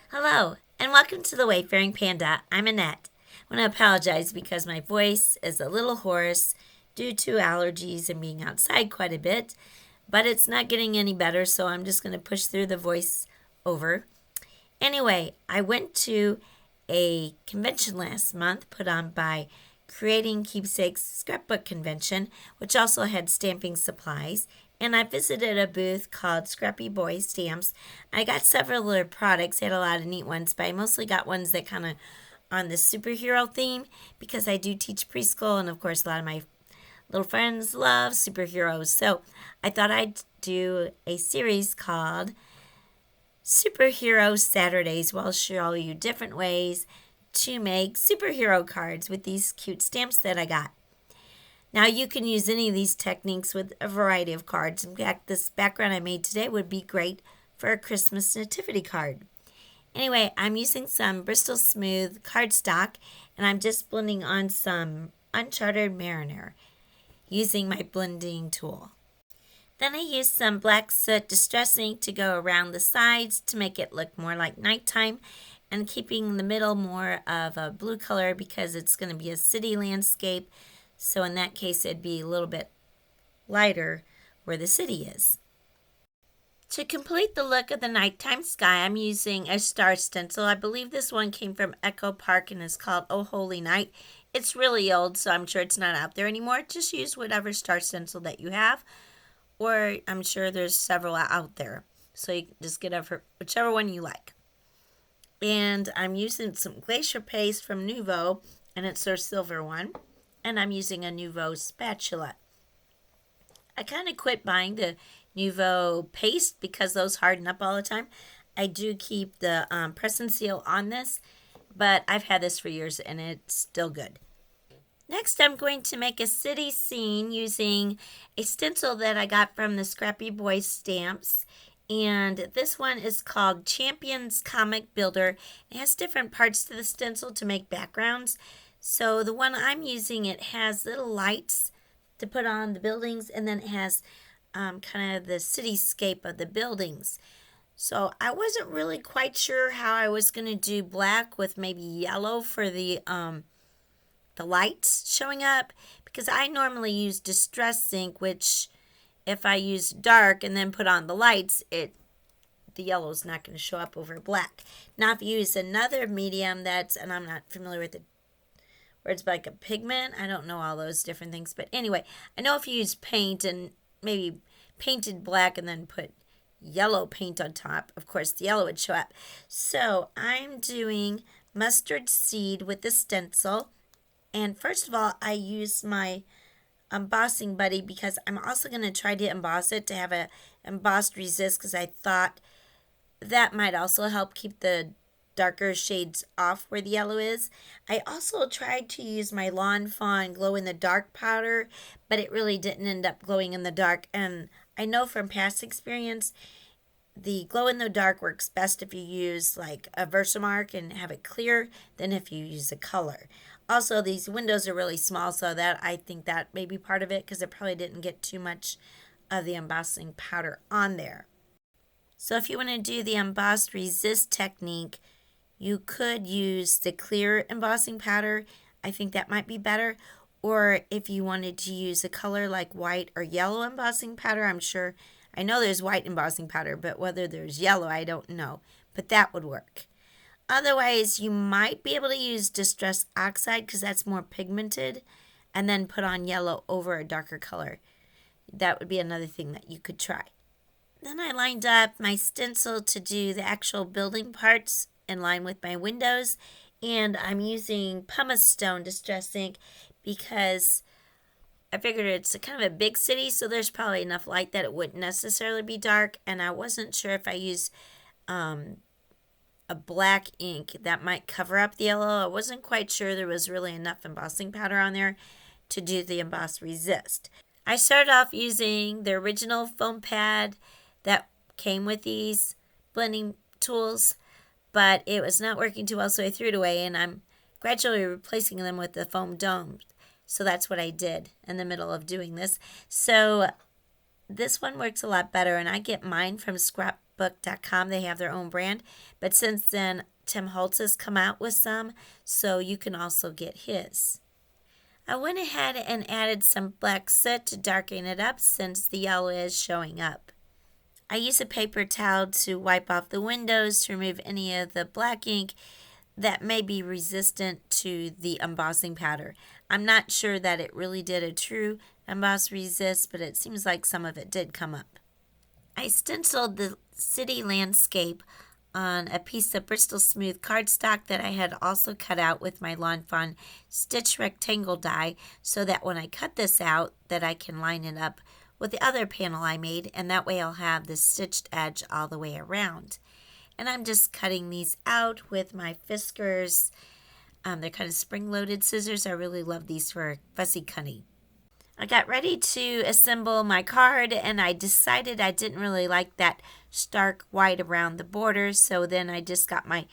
Hello, and welcome to the Wayfaring Panda. I'm Annette. I want to apologize because my voice is a little hoarse due to allergies and being outside quite a bit, but it's not getting any better, so I'm just going to push through the voice over. Anyway, I went to a convention last month put on by Creating Keepsakes Scrapbook Convention, which also had stamping supplies. And I visited a booth called Scrappy Boy Stamps. I got several of their products. They had a lot of neat ones, but I mostly got ones that kind of on the superhero theme because I do teach preschool, and of course a lot of my little friends love superheroes. So I thought I'd do a series called Superhero Saturdays, where I'll show you different ways to make superhero cards with these cute stamps that I got. Now you can use any of these techniques with a variety of cards. In fact, this background I made today would be great for a Christmas nativity card. Anyway, I'm using some Bristol Smooth cardstock, and I'm just blending on some Uncharted Mariner using my blending tool. Then I used some black soot distress ink to go around the sides to make it look more like nighttime, and keeping the middle more of a blue color because it's going to be a city landscape. So in that case, it'd be a little bit lighter where the city is. To complete the look of the nighttime sky, I'm using a star stencil. I believe this one came from Echo Park and is called Oh Holy Night. It's really old, so I'm sure it's not out there anymore. Just use whatever star stencil that you have, or I'm sure there's several out there. So you just get whichever one you like. And I'm using some Glacier paste from Nuvo, and it's their silver one. And I'm using a Nuvo spatula. I kind of quit buying the Nuvo paste because those harden up all the time. I do keep the press and seal on this, but I've had this for years and it's still good. Next, I'm going to make a city scene using a stencil that I got from the Scrappy Boy Stamps. And this one is called Champions Comic Builder. It has different parts to the stencil to make backgrounds. So the one I'm using, it has little lights to put on the buildings, and then it has kind of the cityscape of the buildings. So I wasn't really quite sure how I was going to do black with maybe yellow for the lights showing up, because I normally use distress ink, which if I use dark and then put on the lights, the yellow is not going to show up over black. Now if you use another medium and I'm not familiar with it, where it's like a pigment. I don't know all those different things. But anyway, I know if you use paint and maybe painted black and then put yellow paint on top, of course the yellow would show up. So I'm doing mustard seed with the stencil. And first of all, I used my embossing buddy because I'm also going to try to emboss it to have a embossed resist, because I thought that might also help keep the darker shades off where the yellow is. I also tried to use my Lawn Fawn glow in the dark powder, but it really didn't end up glowing in the dark. And I know from past experience, the glow in the dark works best if you use like a VersaMark and have it clear than if you use a color. Also, these windows are really small, so that I think that may be part of it, because it probably didn't get too much of the embossing powder on there. So if you want to do the embossed resist technique, you could use the clear embossing powder. I think that might be better. Or if you wanted to use a color like white or yellow embossing powder, I know there's white embossing powder, but whether there's yellow, I don't know. But that would work. Otherwise, you might be able to use Distress Oxide because that's more pigmented, and then put on yellow over a darker color. That would be another thing that you could try. Then I lined up my stencil to do the actual building parts in line with my windows, and I'm using Pumice Stone Distress Ink because I figured it's a kind of a big city, so there's probably enough light that it wouldn't necessarily be dark, and I wasn't sure if I use a black ink that might cover up the yellow. I wasn't quite sure there was really enough embossing powder on there to do the emboss resist. I started off using the original foam pad that came with these blending tools, but it was not working too well, so I threw it away, and I'm gradually replacing them with the foam domes. So that's what I did in the middle of doing this. So this one works a lot better, and I get mine from scrapbook.com. They have their own brand. But since then, Tim Holtz has come out with some, so you can also get his. I went ahead and added some black soot to darken it up since the yellow is showing up. I use a paper towel to wipe off the windows to remove any of the black ink that may be resistant to the embossing powder. I'm not sure that it really did a true emboss resist, but it seems like some of it did come up. I stenciled the city landscape on a piece of Bristol smooth cardstock that I had also cut out with my Lawn Fawn stitch rectangle die, so that when I cut this out that I can line it up with the other panel I made, and that way I'll have the stitched edge all the way around. And I'm just cutting these out with my Fiskars. They're kind of spring-loaded scissors. I really love these for fussy cutting. I got ready to assemble my card, and I decided I didn't really like that stark white around the borders, so then I just got my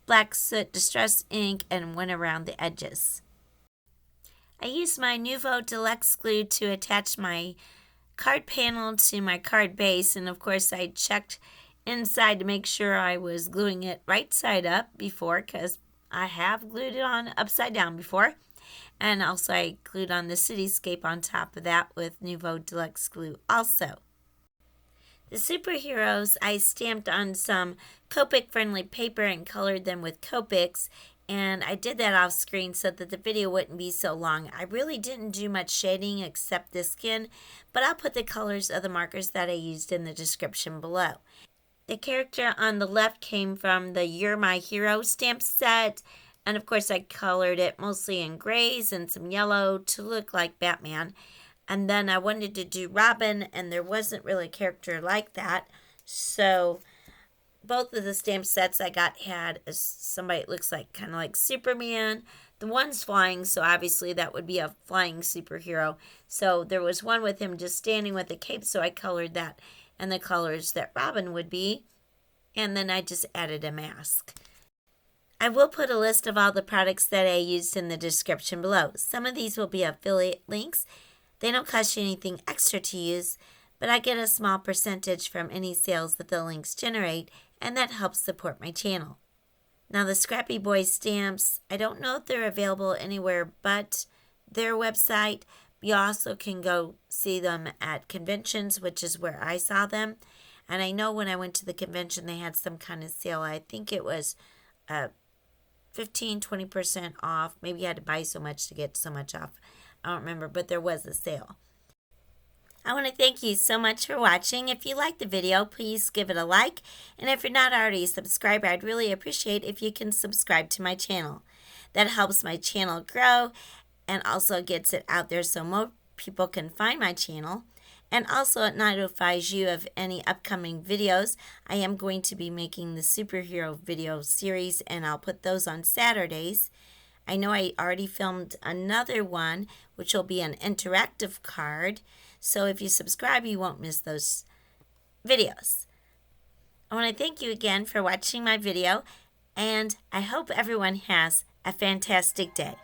black soot distress ink and went around the edges. I used my Nuvo Deluxe glue to attach my card panel to my card base, and of course I checked inside to make sure I was gluing it right side up before, because I have glued it on upside down before. And also I glued on the cityscape on top of that with Nuvo Deluxe glue also. The superheroes I stamped on some Copic friendly paper and colored them with Copics, and I did that off screen so that the video wouldn't be so long. I really didn't do much shading except the skin, but I'll put the colors of the markers that I used in the description below. The character on the left came from the You're My Hero stamp set, and of course I colored it mostly in grays and some yellow to look like Batman. And then I wanted to do Robin, and there wasn't really a character like that, so both of the stamp sets I got had somebody that looks like kind of like Superman. The one's flying, so obviously that would be a flying superhero. So there was one with him just standing with a cape, so I colored that and the colors that Robin would be. And then I just added a mask. I will put a list of all the products that I used in the description below. Some of these will be affiliate links. They don't cost you anything extra to use, but I get a small percentage from any sales that the links generate, and that helps support my channel. Now the Scrappy Boys stamps, I don't know if they're available anywhere but their website. You also can go see them at conventions, which is where I saw them. And I know when I went to the convention, they had some kind of sale. I think it was 15-20% off. Maybe you had to buy so much to get so much off. I don't remember, but there was a sale. I want to thank you so much for watching. If you liked the video, please give it a like. And if you're not already a subscriber, I'd really appreciate if you can subscribe to my channel. That helps my channel grow and also gets it out there so more people can find my channel. And also it notifies you of any upcoming videos. I am going to be making the superhero video series, and I'll put those on Saturdays. I know I already filmed another one, which will be an interactive card. So if you subscribe, you won't miss those videos. I want to thank you again for watching my video, and I hope everyone has a fantastic day.